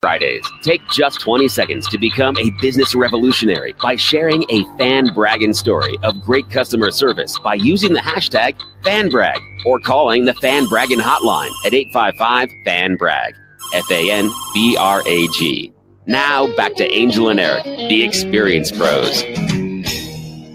Fridays. Take just 20 seconds to become a business revolutionary by sharing a fan bragging story of great customer service by using the hashtag FanBrag or calling the Fan Bragging Hotline at 855-FAN-BRAG. FANBRAG. Now back to Angel and Eric, the Experience Pros.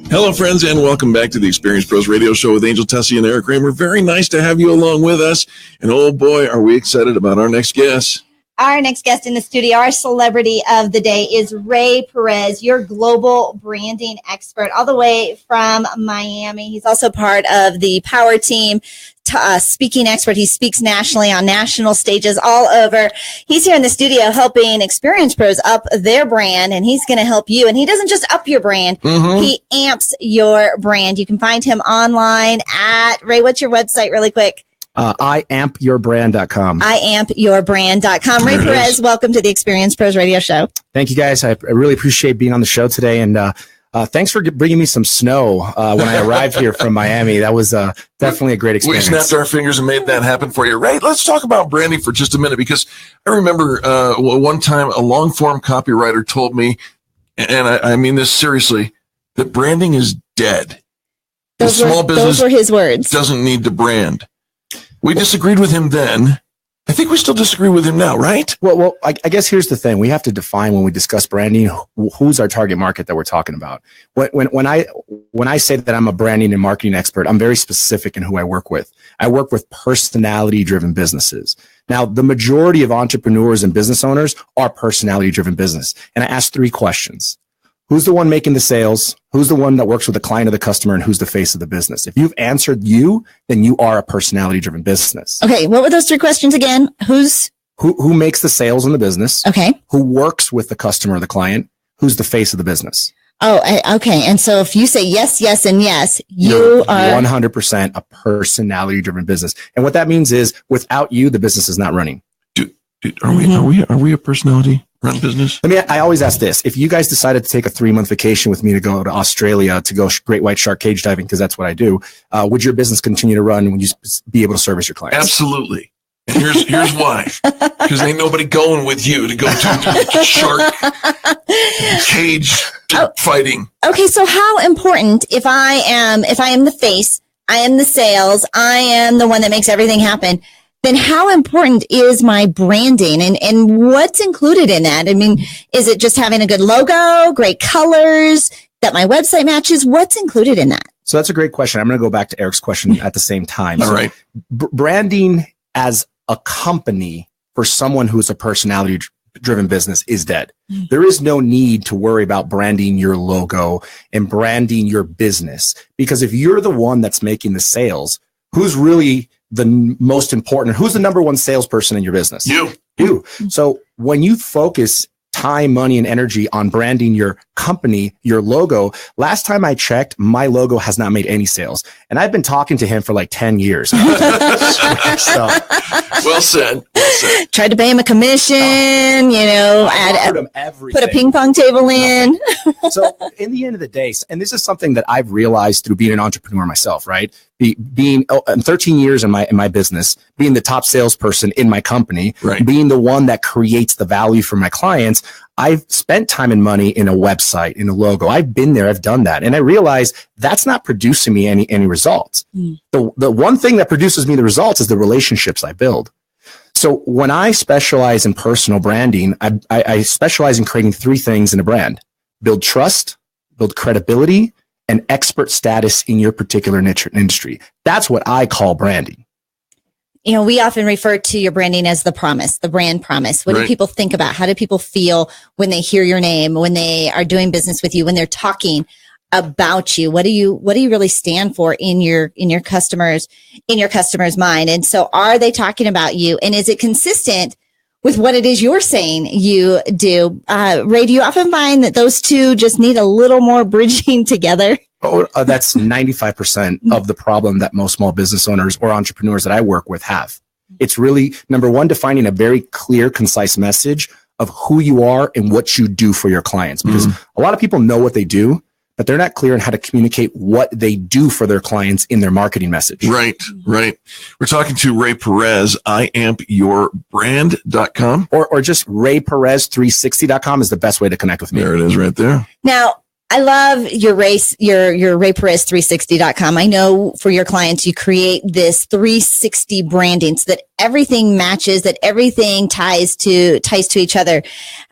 Hello, friends, and welcome back to the Experience Pros Radio Show with Angel Tessie and Eric Kramer. Very nice to have you along with us. And oh boy, are we excited about our next guest. Our next guest in the studio, our celebrity of the day, is Rey Perez, your global branding expert, all the way from Miami. He's also part of the Power Team speaking expert. He speaks nationally on national stages all over. He's here in the studio helping Experience Pros up their brand, and he's going to help you. And he doesn't just up your brand, he amps your brand. You can find him online at, Rey, what's your website really quick? IAmpYourBrand.com. IAmpYourBrand.com. Rey Perez, welcome to the Experience Pros Radio Show. Thank you, guys. I really appreciate being on the show today. And thanks for bringing me some snow when I arrived here from Miami. That was definitely a great experience. We snapped our fingers and made that happen for you. Rey, let's talk about branding for just a minute, because I remember one time a long-form copywriter told me, and I mean this seriously, that branding is dead. Those were his words. Doesn't need to brand. We disagreed with him then. I think we still disagree with him now, right? Well, I guess here's the thing. We have to define when we discuss branding, who's our target market that we're talking about. When I say that I'm a branding and marketing expert, I'm very specific in who I work with. I work with personality-driven businesses. Now, the majority of entrepreneurs and business owners are personality-driven business. And I ask 3 questions. Who's the one making the sales? Who's the one that works with the client or the customer? And who's the face of the business? If you've answered you, then you are a personality-driven business. Okay. What were those 3 questions again? Who makes the sales in the business? Okay. Who works with the customer or the client? Who's the face of the business? Oh, okay. And so if you say yes, yes, and yes, you're 100% a personality-driven business. And what that means is without you, the business is not running. Are we a personality-run business? I always ask this. If you guys decided to take a 3-month vacation with me to go to Australia to go great white shark cage diving, because that's what I do, would your business continue to run? Would you be able to service your clients? Absolutely. And here's why. Because ain't nobody going with you to go to shark cage fighting. Okay, so how important, if I am the face, I am the sales, I am the one that makes everything happen, then how important is my branding and what's included in that? I mean, is it just having a good logo, great colors, that my website matches? What's included in that? So that's a great question. I'm going to go back to Eric's question at the same time. All right. Branding as a company for someone who's a personality-driven business is dead. There is no need to worry about branding your logo and branding your business, because if you're the one that's making the sales, who's really the most important? Who's the number one salesperson in your business? You. So when you focus time, money, and energy on branding your company, your logo, last time I checked, my logo has not made any sales. And I've been talking to him for like 10 years. So, well said. Tried to pay him a commission, put a ping pong table in. So in the end of the day, and this is something that I've realized through being an entrepreneur myself, right? Being 13 years in my business, being the top salesperson in my company, right, being the one that creates the value for my clients, I've spent time and money in a website, in a logo. I've been there. I've done that. And I realized that's not producing me any results. The one thing that produces me the results is the relationships I build. So when I specialize in personal branding, I specialize in creating 3 things in a brand: build trust, build credibility, and expert status in your particular niche industry. That's what I call branding. We often refer to your branding as the promise, the brand promise. What do people think about? How do people feel when they hear your name, when they are doing business with you, when they're talking about you? What do you really stand for in your customer's mind? And so are they talking about you? And is it consistent with what it is you're saying you do? Rey, do you often find that those 2 just need a little more bridging together? That's 95% of the problem that most small business owners or entrepreneurs that I work with have. It's really, number one, defining a very clear, concise message of who you are and what you do for your clients. Because a lot of people know what they do, but they're not clear on how to communicate what they do for their clients in their marketing message. Right. We're talking to Rey Perez, IAmpYourBrand.com. Or just ReyPerez360.com is the best way to connect with me. There it is right there. Now, I love your ReyPerez360.com. I know for your clients, you create this 360 branding so that everything matches, that everything ties to each other.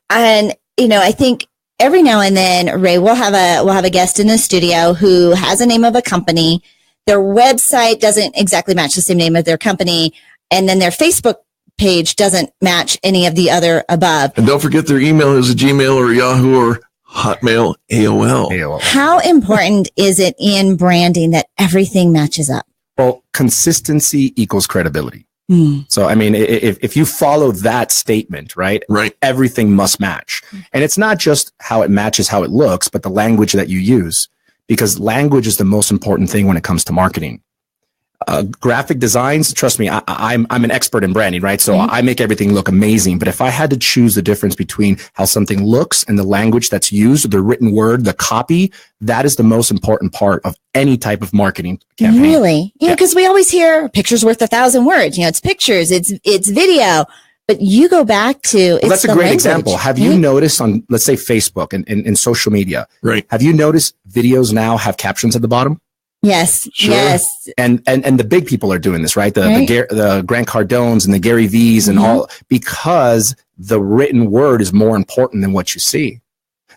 And, I think every now and then, Rey, we'll have a guest in the studio who has a name of a company. Their website doesn't exactly match the same name of their company. And then their Facebook page doesn't match any of the other above. And don't forget their email is a Gmail or Yahoo or Hotmail, AOL. How important is it in branding that everything matches up? Well, consistency equals credibility. So, I mean, if you follow that statement, right, everything must match. And it's not just how it matches how it looks, but the language that you use, because language is the most important thing when it comes to marketing. Graphic designs, trust me, I'm an expert in branding, right? So I make everything look amazing. But if I had to choose the difference between how something looks and the language that's used, the written word, the copy, that is the most important part of any type of marketing campaign. Really? Because we always hear pictures worth 1,000 words. It's pictures, it's video. But you go back to that's a great example. Have you noticed on, let's say, Facebook and social media? Right. Have you noticed videos now have captions at the bottom? Yes. Sure. Yes. And the big people are doing this, right? The Grant Cardones and the Gary V's and all, because the written word is more important than what you see.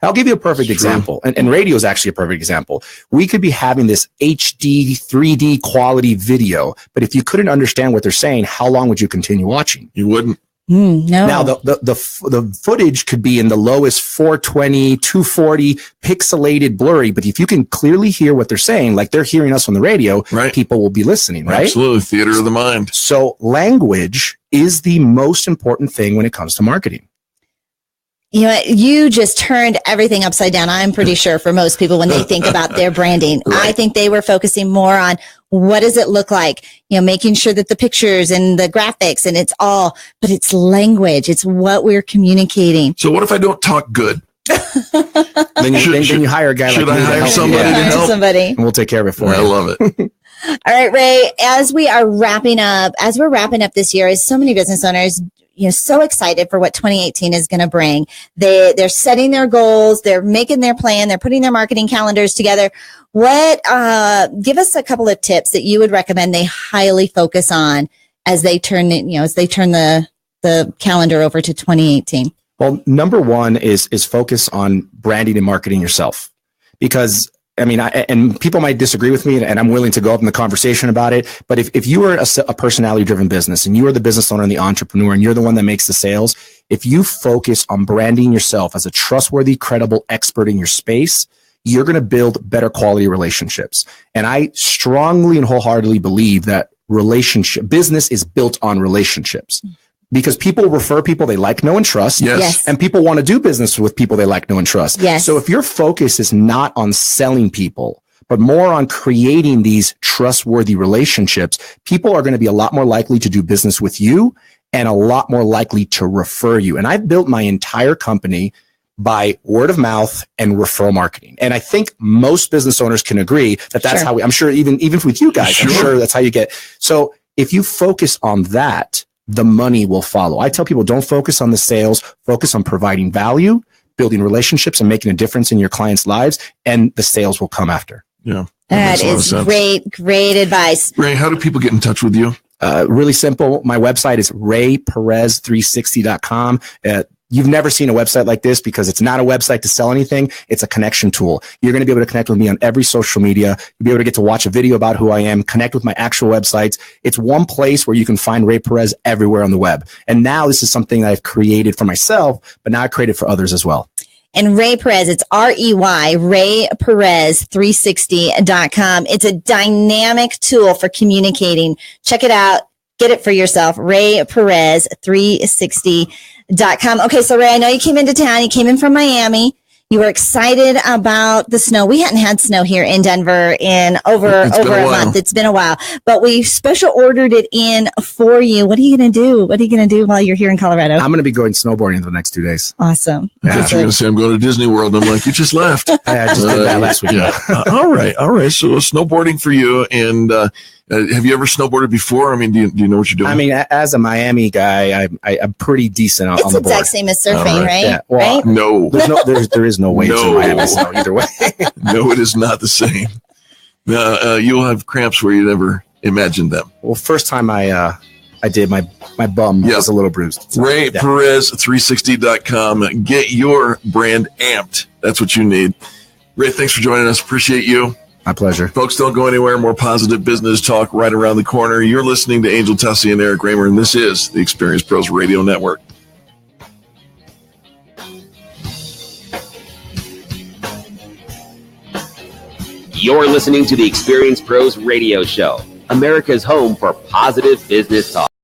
I'll give you a perfect example. And radio is actually a perfect example. We could be having this HD 3D quality video, but if you couldn't understand what they're saying, how long would you continue watching? You wouldn't. No. Now the footage could be in the lowest 420, 240 pixelated blurry, but if you can clearly hear what they're saying, like they're hearing us on the radio, people will be listening, right? Absolutely. Theater of the mind. So language is the most important thing when it comes to marketing. You just turned everything upside down. I'm pretty sure for most people when they think about their branding, I think they were focusing more on what does it look like, making sure that the pictures and the graphics and but it's language. It's what we're communicating. So what if I don't talk good? then you hire a guy like me. Should I hire somebody to help? And we'll take care of it for you. I love it. All right, Rey, as we're wrapping up this year, as so many business owners, so excited for what 2018 is going to bring. They're setting their goals. They're making their plan. They're putting their marketing calendars together. Give us a couple of tips that you would recommend they highly focus on as they turn the calendar over to 2018. Well, number one is focus on branding and marketing yourself, because and people might disagree with me, and I'm willing to go up in the conversation about it. But if you are a personality-driven business and you are the business owner and the entrepreneur and you're the one that makes the sales, if you focus on branding yourself as a trustworthy, credible expert in your space, you're going to build better quality relationships. And I strongly and wholeheartedly believe that business is built on relationships. Because people refer people they like, know, and trust. Yes. And people want to do business with people they like, know, and trust. Yes. So if your focus is not on selling people, but more on creating these trustworthy relationships, people are going to be a lot more likely to do business with you and a lot more likely to refer you. And I've built my entire company by word of mouth and referral marketing. And I think most business owners can agree that that's how I'm sure even with you guys, I'm sure that's how you get. So if you focus on that, the money will follow. I tell people, don't focus on the sales, focus on providing value, building relationships, and making a difference in your clients' lives, and the sales will come after. Yeah. That is great advice. Rey, how do people get in touch with you? Really simple. My website is ReyPerez360.com. You've never seen a website like this because it's not a website to sell anything. It's a connection tool. You're going to be able to connect with me on every social media. You'll be able to get to watch a video about who I am, connect with my actual websites. It's one place where you can find Rey Perez everywhere on the web. And now this is something that I've created for myself, but now I created for others as well. And Rey Perez, it's REY, ReyPerez360.com. It's a dynamic tool for communicating. Check it out. Get it for yourself. ReyPerez360.com. Okay, so Rey, I know you came into town. You came in from Miami. You were excited about the snow. We hadn't had snow here in Denver in over a month. It's been a while, but we special ordered it in for you. What are you going to do? What are you going to do while you're here in Colorado? I'm going to be going snowboarding in the next 2 days. Awesome. I thought you were going to say I'm going to Disney World. I'm like, you just left. I just did that last week. Yeah. All right. So snowboarding for you. And have you ever snowboarded before? I mean, do you know what you're doing? I mean, as a Miami guy, I'm pretty decent on the board. It's the exact same as surfing, right? Yeah. Well, right? No. There is no waves in Miami snow either way. No, it is not the same. You'll have cramps where you never imagined them. Well, first time I did, my bum was a little bruised. So, Rey Perez, 360.com. Get your brand amped. That's what you need. Rey, thanks for joining us. Appreciate you. My pleasure. Folks, don't go anywhere. More positive business talk right around the corner. You're listening to Angel Tessie and Eric Raymer, and this is the Experience Pros Radio Network. You're listening to the Experience Pros Radio Show, America's home for positive business talk.